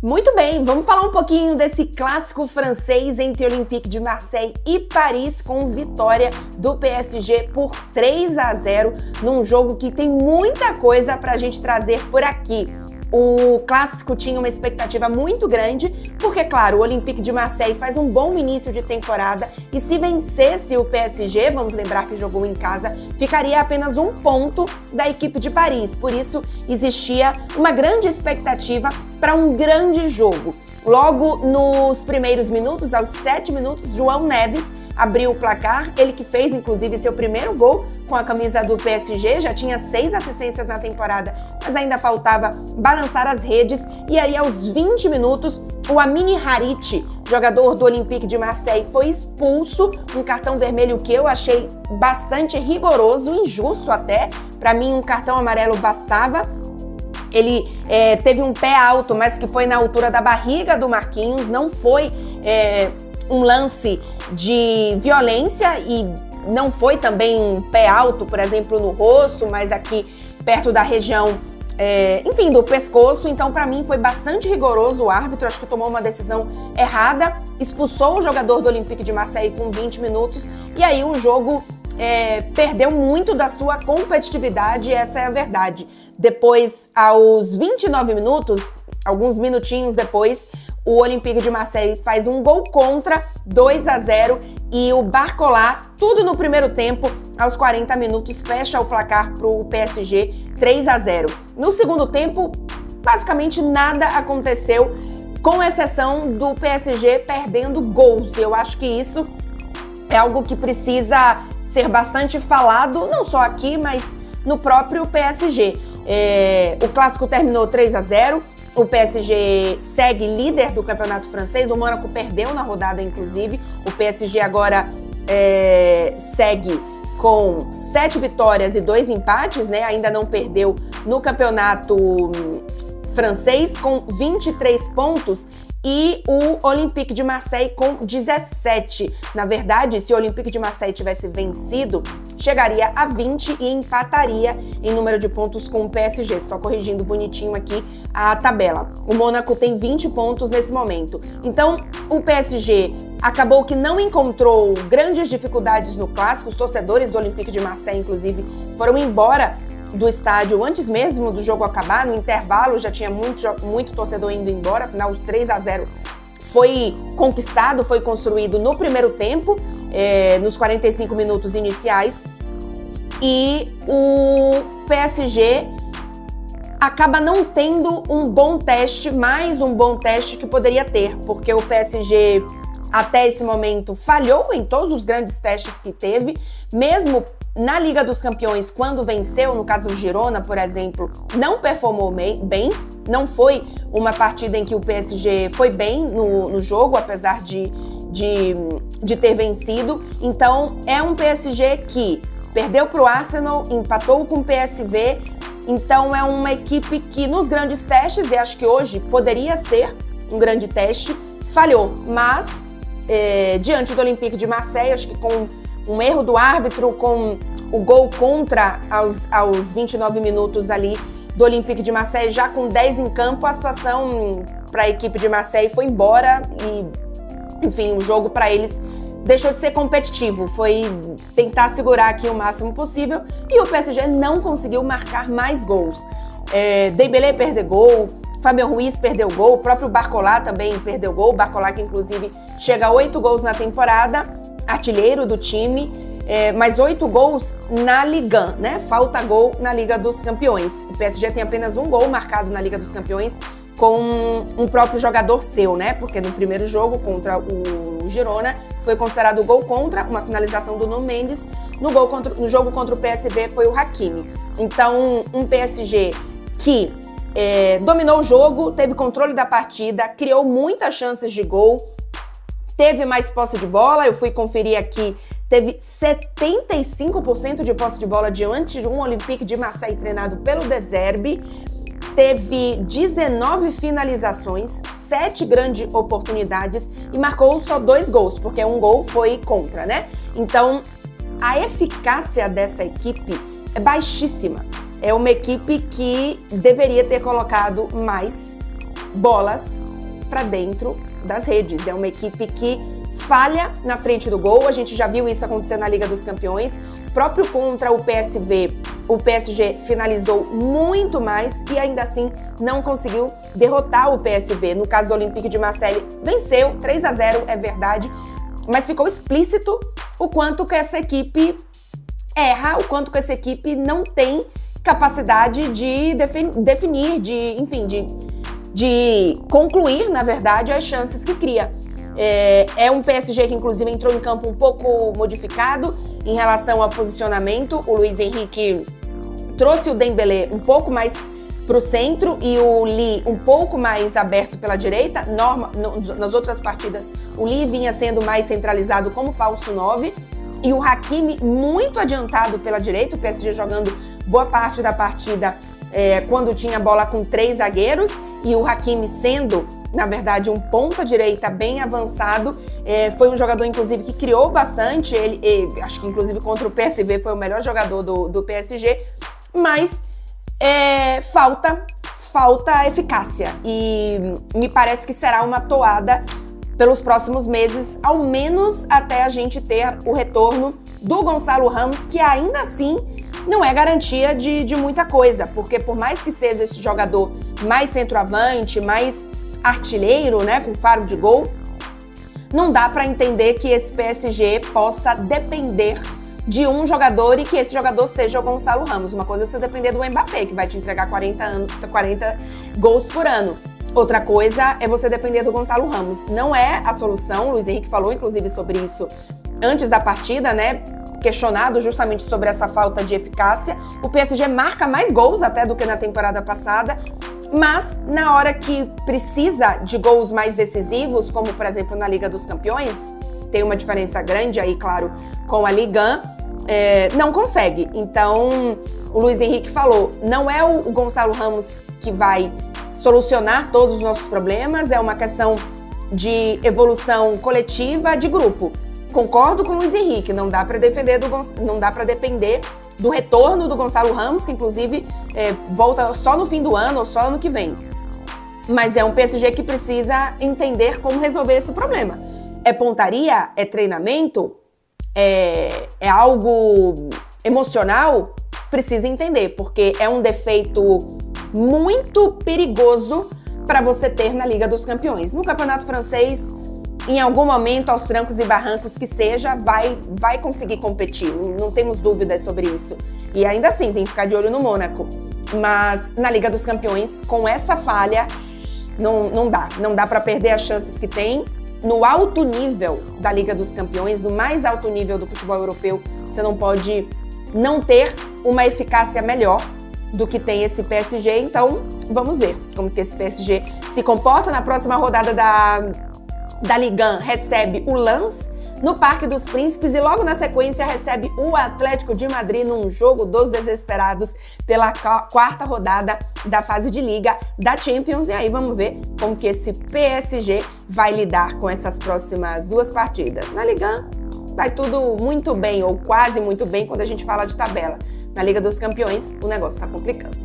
Muito bem, vamos falar um pouquinho desse clássico francês entre Olympique de Marseille e Paris, com vitória do PSG por 3-0, num jogo que tem muita coisa pra gente trazer por aqui. O clássico tinha uma expectativa muito grande, porque, claro, o Olympique de Marseille faz um bom início de temporada e se vencesse o PSG, vamos lembrar que jogou em casa, ficaria apenas um ponto da equipe de Paris. Por isso, existia uma grande expectativa para um grande jogo. Logo nos primeiros minutos, aos 7 minutos, João Neves abriu o placar, ele que fez inclusive seu primeiro gol com a camisa do PSG, já tinha 6 assistências na temporada, mas ainda faltava balançar as redes, e aí aos 20 minutos o Amine Harit, jogador do Olympique de Marseille, foi expulso, um cartão vermelho que eu achei bastante rigoroso, injusto até, para mim um cartão amarelo bastava. Ele teve um pé alto, mas que foi na altura da barriga do Marquinhos, não foi um lance de violência e não foi também um pé alto, por exemplo, no rosto, mas aqui perto da região, enfim, do pescoço. Então, para mim, foi bastante rigoroso o árbitro, acho que tomou uma decisão errada, expulsou o jogador do Olympique de Marseille com 20 minutos e aí o jogo perdeu muito da sua competitividade, essa é a verdade. Depois, aos 29 minutos, alguns minutinhos depois, o Olympique de Marseille faz um gol contra, 2-0, e o Barcola, tudo no primeiro tempo, aos 40 minutos, fecha o placar para o PSG, 3-0. No segundo tempo, basicamente nada aconteceu, com exceção do PSG perdendo gols. Eu acho que isso é algo que precisa ser bastante falado, não só aqui, mas no próprio PSG. O clássico terminou 3-0, o PSG segue líder do campeonato francês, o Mônaco perdeu na rodada, inclusive. O PSG agora segue com 7 vitórias e 2 empates, né? Ainda não perdeu no campeonato francês, com 23 pontos, e o Olympique de Marseille com 17. Na verdade, se o Olympique de Marseille tivesse vencido, chegaria a 20 e empataria em número de pontos com o PSG. Só corrigindo bonitinho aqui a tabela. O Mônaco tem 20 pontos nesse momento. Então, o PSG acabou que não encontrou grandes dificuldades no clássico. Os torcedores do Olympique de Marseille, inclusive, foram embora do estádio antes mesmo do jogo acabar. No intervalo já tinha muito torcedor indo embora, afinal o 3-0 foi conquistado, foi construído no primeiro tempo, nos 45 minutos iniciais, e o PSG acaba não tendo um bom teste, mais um bom teste que poderia ter, porque o PSG até esse momento falhou em todos os grandes testes que teve, mesmo na Liga dos Campeões, quando venceu, no caso o Girona, por exemplo, não performou bem, não foi uma partida em que o PSG foi bem no jogo, apesar de ter vencido. Então, é um PSG que perdeu para o Arsenal, empatou com o PSV, então é uma equipe que nos grandes testes, e acho que hoje poderia ser um grande teste, falhou, mas diante do Olympique de Marseille, acho que com um erro do árbitro, com o gol contra aos 29 minutos ali do Olympique de Marseille, já com 10 em campo, a situação para a equipe de Marseille foi embora e, enfim, o jogo para eles deixou de ser competitivo, foi tentar segurar aqui o máximo possível e o PSG não conseguiu marcar mais gols. Dembélé perdeu gol, Fabien Ruiz perdeu gol, o próprio Barcola também perdeu gol, o Barcola que inclusive chega a 8 gols na temporada, artilheiro do time, mas 8 gols na Ligue 1, né? Falta gol na Liga dos Campeões. O PSG tem apenas um gol marcado na Liga dos Campeões com um próprio jogador seu, né? Porque no primeiro jogo contra o Girona foi considerado gol contra, uma finalização do Nuno Mendes. No jogo contra o PSV foi o Hakimi. Então, um PSG que dominou o jogo, teve controle da partida, criou muitas chances de gol, teve mais posse de bola. Eu fui conferir aqui, teve 75% de posse de bola diante de um Olympique de Marseille treinado pelo De Zerbi. Teve 19 finalizações, 7 grandes oportunidades e marcou só 2 gols, porque um gol foi contra, né? Então, a eficácia dessa equipe é baixíssima. É uma equipe que deveria ter colocado mais bolas para dentro das redes. É uma equipe que falha na frente do gol. A gente já viu isso acontecer na Liga dos Campeões. Próprio contra o PSV, o PSG finalizou muito mais e ainda assim não conseguiu derrotar o PSV. No caso do Olympique de Marseille, venceu 3-0, é verdade, mas ficou explícito o quanto que essa equipe erra, o quanto que essa equipe não tem capacidade de definir, de concluir, na verdade, as chances que cria. É um PSG que, inclusive, entrou em campo um pouco modificado em relação ao posicionamento. O Luiz Henrique trouxe o Dembélé um pouco mais para o centro e o Lee um pouco mais aberto pela direita. Nas outras partidas, o Lee vinha sendo mais centralizado como falso 9 e o Hakimi muito adiantado pela direita. O PSG jogando boa parte da partida quando tinha bola com 3 zagueiros e o Hakimi sendo, na verdade, um ponta-direita bem avançado. Foi um jogador, inclusive, que criou bastante. Ele acho que, inclusive, contra o PSV foi o melhor jogador do PSG. Mas falta eficácia. E me parece que será uma toada pelos próximos meses, ao menos até a gente ter o retorno do Gonçalo Ramos, que ainda assim não é garantia de muita coisa. Porque por mais que seja esse jogador mais centroavante, mais artilheiro, né, com faro de gol, não dá para entender que esse PSG possa depender de um jogador e que esse jogador seja o Gonçalo Ramos. Uma coisa é você depender do Mbappé, que vai te entregar 40 gols por ano. Outra coisa é você depender do Gonçalo Ramos. Não é a solução. O Luiz Henrique falou, inclusive, sobre isso antes da partida, né? Questionado justamente sobre essa falta de eficácia. O PSG marca mais gols até do que na temporada passada, mas na hora que precisa de gols mais decisivos, como por exemplo na Liga dos Campeões, tem uma diferença grande aí, claro, com a Liga 1, não consegue. Então, o Luiz Henrique falou, não é o Gonçalo Ramos que vai solucionar todos os nossos problemas, é uma questão de evolução coletiva, de grupo. Concordo com o Luiz Henrique, não dá para depender do retorno do Gonçalo Ramos, que inclusive volta só no fim do ano ou só ano que vem. Mas é um PSG que precisa entender como resolver esse problema. É pontaria? É treinamento? É algo emocional? Precisa entender, porque é um defeito muito perigoso para você ter na Liga dos Campeões. No Campeonato Francês, em algum momento, aos trancos e barrancos que seja, vai conseguir competir. Não temos dúvidas sobre isso. E ainda assim, tem que ficar de olho no Mônaco. Mas na Liga dos Campeões, com essa falha, não dá para perder as chances que tem. No alto nível da Liga dos Campeões, no mais alto nível do futebol europeu, você não pode não ter uma eficácia melhor do que tem esse PSG. Então, vamos ver como que esse PSG se comporta. Na próxima rodada da Ligue 1 recebe o Lens no Parque dos Príncipes e logo na sequência recebe o Atlético de Madrid num jogo dos desesperados pela 4ª rodada da fase de Liga da Champions. E aí vamos ver como que esse PSG vai lidar com essas próximas 2 partidas. Na Ligue 1 vai tudo muito bem, ou quase muito bem, quando a gente fala de tabela. Na Liga dos Campeões o negócio tá complicando.